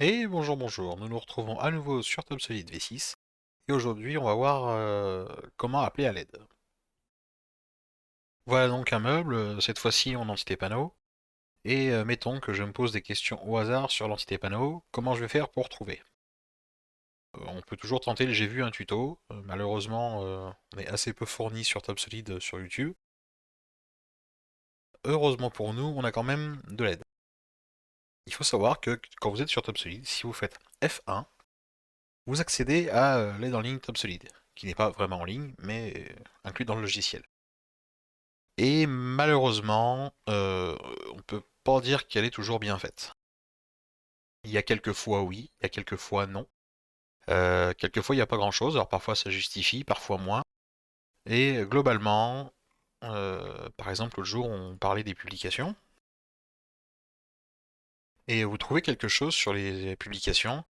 Et bonjour, bonjour, nous nous retrouvons à nouveau sur TopSolid V6 et aujourd'hui on va voir comment appeler à l'aide. Voilà donc un meuble, cette fois-ci en entité panneau, et mettons que je me pose des questions au hasard sur l'entité panneau, comment je vais faire pour trouver? On peut toujours tenter le j'ai vu un tuto, malheureusement on est assez peu fourni sur TopSolid sur YouTube. Heureusement pour nous, on a quand même de l'aide. Il faut savoir que quand vous êtes sur TopSolid, si vous faites F1, vous accédez à l'aide en ligne TopSolid, qui n'est pas vraiment en ligne, mais inclus dans le logiciel. Et malheureusement, on peut pas dire qu'elle est toujours bien faite. Il y a quelques fois oui, il y a quelques fois non. Quelques fois il n'y a pas grand-chose, alors parfois ça justifie, parfois moins. Et globalement, par exemple l'autre jour on parlait des publications, et vous trouvez quelque chose sur les publications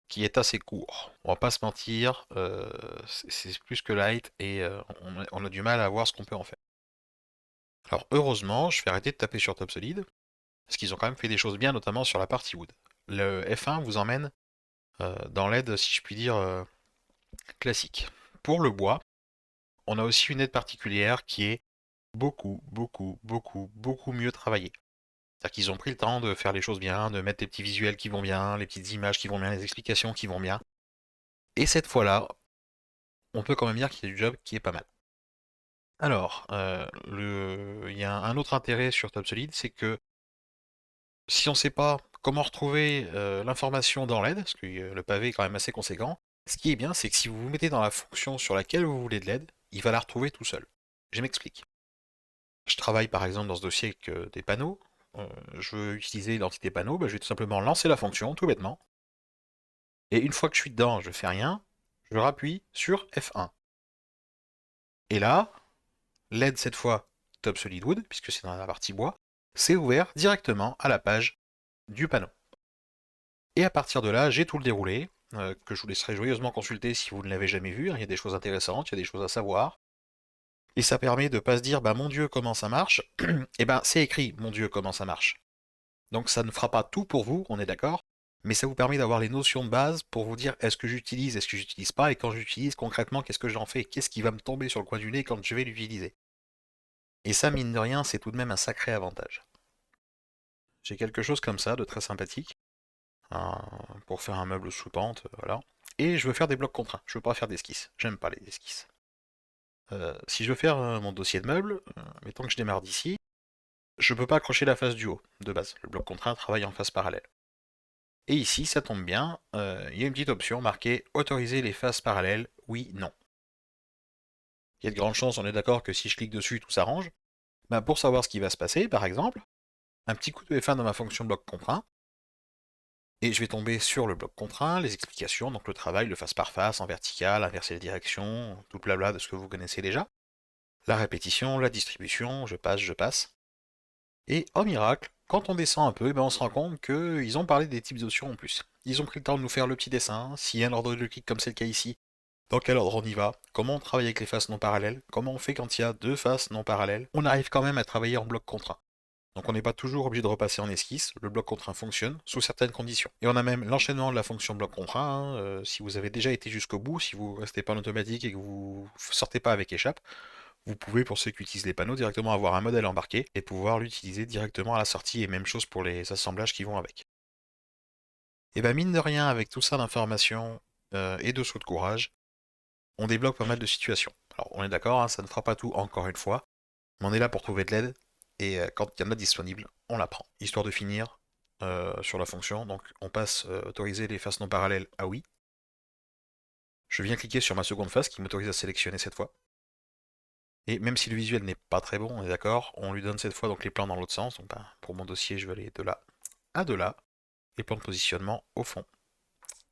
qui est assez court. On va pas se mentir, c'est plus que light et on a du mal à voir ce qu'on peut en faire. Alors heureusement, je vais arrêter de taper sur TopSolid, parce qu'ils ont quand même fait des choses bien, notamment sur la partie wood. Le F1 vous emmène dans l'aide, si je puis dire, classique. Pour le bois, on a aussi une aide particulière qui est beaucoup mieux travaillée. C'est-à-dire qu'ils ont pris le temps de faire les choses bien, de mettre les petits visuels qui vont bien, les petites images qui vont bien, les explications qui vont bien. Et cette fois-là, on peut quand même dire qu'il y a du job qui est pas mal. Alors, il y a un autre intérêt sur TopSolid, c'est que si on ne sait pas comment retrouver l'information dans l'aide, parce que le pavé est quand même assez conséquent, ce qui est bien, c'est que si vous vous mettez dans la fonction sur laquelle vous voulez de l'aide, il va la retrouver tout seul. Je m'explique. Je travaille par exemple dans ce dossier avec des panneaux. Je veux utiliser l'identité panneau, bah, je vais tout simplement lancer la fonction, tout bêtement. Et une fois que je suis dedans, je fais rien, je rappuie sur F1. Et là, l'aide cette fois Top Solid Wood, puisque c'est dans la partie bois, c'est ouvert directement à la page du panneau. Et à partir de là, j'ai tout le déroulé, que je vous laisserai joyeusement consulter si vous ne l'avez jamais vu. Il y a des choses intéressantes, il y a des choses à savoir. Et ça permet de pas se dire, bah mon Dieu, comment ça marche. Et ben c'est écrit, mon Dieu, comment ça marche. Donc ça ne fera pas tout pour vous, on est d'accord, mais ça vous permet d'avoir les notions de base pour vous dire est-ce que j'utilise pas, et quand j'utilise concrètement, qu'est-ce que j'en fais, qu'est-ce qui va me tomber sur le coin du nez quand je vais l'utiliser. Et ça, mine de rien, c'est tout de même un sacré avantage. J'ai quelque chose comme ça de très sympathique, pour faire un meuble sous pente, voilà. Et je veux faire des blocs contraints, je veux pas faire d'esquisses, j'aime pas les esquisses. Si je veux faire mon dossier de meubles, mettons que je démarre d'ici, je peux pas accrocher la face du haut, de base. Le bloc contraint travaille en face parallèle. Et ici, ça tombe bien, il y a une petite option marquée autoriser les faces parallèles, oui, non. Il y a de grandes chances, on est d'accord, que si je clique dessus, tout s'arrange. Ben, pour savoir ce qui va se passer, par exemple, un petit coup de F1 dans ma fonction bloc contraint, et je vais tomber sur le bloc contraint, les explications, donc le travail, le face par face, en vertical, inverser les directions, tout le blabla de ce que vous connaissez déjà. La répétition, la distribution, je passe. Et oh miracle, quand on descend un peu, ben on se rend compte qu'ils ont parlé des types d'options en plus. Ils ont pris le temps de nous faire le petit dessin, s'il y a un ordre de clic comme c'est le cas ici, dans quel ordre on y va, comment on travaille avec les faces non parallèles, comment on fait quand il y a deux faces non parallèles. On arrive quand même à travailler en bloc contraint. Donc on n'est pas toujours obligé de repasser en esquisse, le bloc contraint fonctionne sous certaines conditions. Et on a même l'enchaînement de la fonction bloc contraint, hein, si vous avez déjà été jusqu'au bout, si vous restez pas en automatique et que vous sortez pas avec échappe, vous pouvez, pour ceux qui utilisent les panneaux, directement avoir un modèle embarqué et pouvoir l'utiliser directement à la sortie, et même chose pour les assemblages qui vont avec. Et bah mine de rien, avec tout ça d'informations et de sauts de courage, on débloque pas mal de situations. Alors on est d'accord, hein, ça ne fera pas tout encore une fois, mais on est là pour trouver de l'aide, et quand il y en a disponible, on la prend. Histoire de finir sur la fonction, donc on passe autoriser les faces non parallèles à oui. Je viens cliquer sur ma seconde face qui m'autorise à sélectionner cette fois. Et même si le visuel n'est pas très bon, on est d'accord, on lui donne cette fois donc les plans dans l'autre sens. Donc bah, pour mon dossier, je vais aller de là à de là, et plans de positionnement au fond.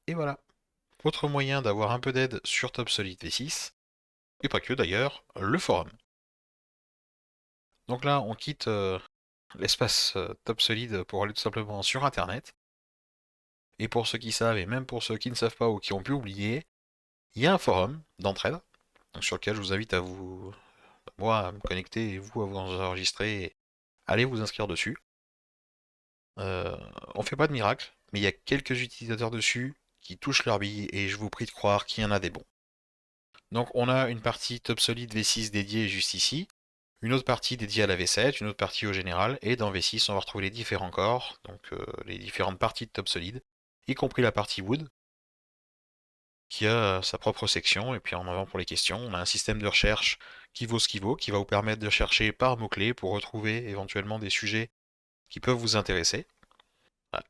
Et voilà. Autre moyen d'avoir un peu d'aide sur TopSolid V6, et pas que d'ailleurs, le forum. Donc là, on quitte l'espace TopSolid pour aller tout simplement sur Internet. Et pour ceux qui savent, et même pour ceux qui ne savent pas ou qui ont pu oublier, il y a un forum d'entraide, sur lequel je vous invite à vous, moi, à me connecter et vous à vous enregistrer et allez vous inscrire dessus. On fait pas de miracle, mais il y a quelques utilisateurs dessus qui touchent leur bille et je vous prie de croire qu'il y en a des bons. Donc on a une partie TopSolid V6 dédiée juste ici, une autre partie dédiée à la V7, une autre partie au général, et dans V6 on va retrouver les différents corps, donc les différentes parties de TopSolid, y compris la partie Wood, qui a sa propre section, et puis en avant pour les questions, on a un système de recherche qui vaut ce qu'il vaut, qui va vous permettre de chercher par mots-clés pour retrouver éventuellement des sujets qui peuvent vous intéresser.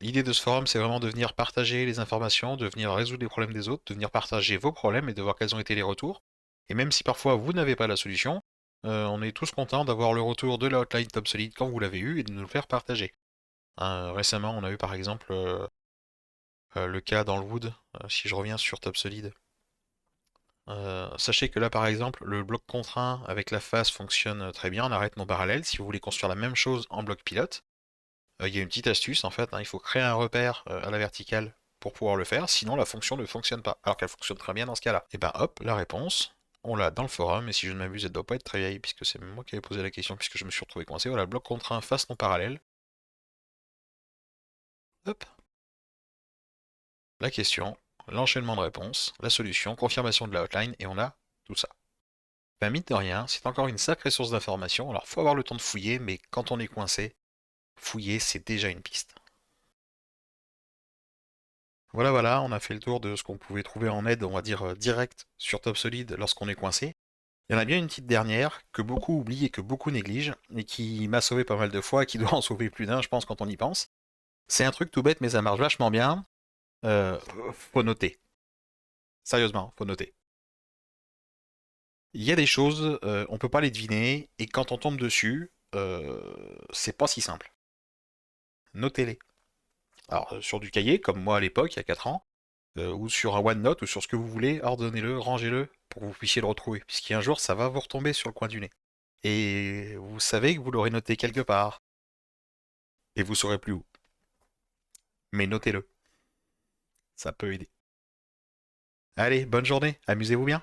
L'idée de ce forum, c'est vraiment de venir partager les informations, de venir résoudre les problèmes des autres, de venir partager vos problèmes et de voir quels ont été les retours. Et même si parfois vous n'avez pas la solution, on est tous contents d'avoir le retour de la hotline TopSolid quand vous l'avez eu et de nous le faire partager. Récemment, on a eu par exemple le cas dans le Wood, si je reviens sur TopSolid. Sachez que là par exemple, le bloc contraint avec la face fonctionne très bien, on arrête nos parallèles. Si vous voulez construire la même chose en bloc pilote, il y a une petite astuce en fait, il faut créer un repère à la verticale pour pouvoir le faire, sinon la fonction ne fonctionne pas, alors qu'elle fonctionne très bien dans ce cas-là. Et ben hop, la réponse, on l'a dans le forum, et si je ne m'abuse, elle doit pas être très vieille, puisque c'est moi qui avais posé la question, puisque je me suis retrouvé coincé. Voilà, bloc contraint face non parallèle. Hop, la question, l'enchaînement de réponses, la solution, confirmation de la hotline, et on a tout ça. Ben mine de rien, c'est encore une sacrée source d'information, alors faut avoir le temps de fouiller, mais quand on est coincé, fouiller c'est déjà une piste. Voilà, voilà, on a fait le tour de ce qu'on pouvait trouver en aide, on va dire, direct sur TopSolid lorsqu'on est coincé. Il y en a bien une petite dernière que beaucoup oublient et que beaucoup négligent, et qui m'a sauvé pas mal de fois, et qui doit en sauver plus d'un, je pense, quand on y pense. C'est un truc tout bête, mais ça marche vachement bien. Euh, Faut noter. Sérieusement, faut noter. Il y a des choses, on peut pas les deviner, et quand on tombe dessus, c'est pas si simple. Notez-les. Alors, sur du cahier, comme moi à l'époque, il y a 4 ans, ou sur un OneNote, ou sur ce que vous voulez, ordonnez-le, rangez-le, pour que vous puissiez le retrouver, puisqu'un jour, ça va vous retomber sur le coin du nez. Et vous savez que vous l'aurez noté quelque part, et vous saurez plus où. Mais notez-le, ça peut aider. Allez, bonne journée, amusez-vous bien.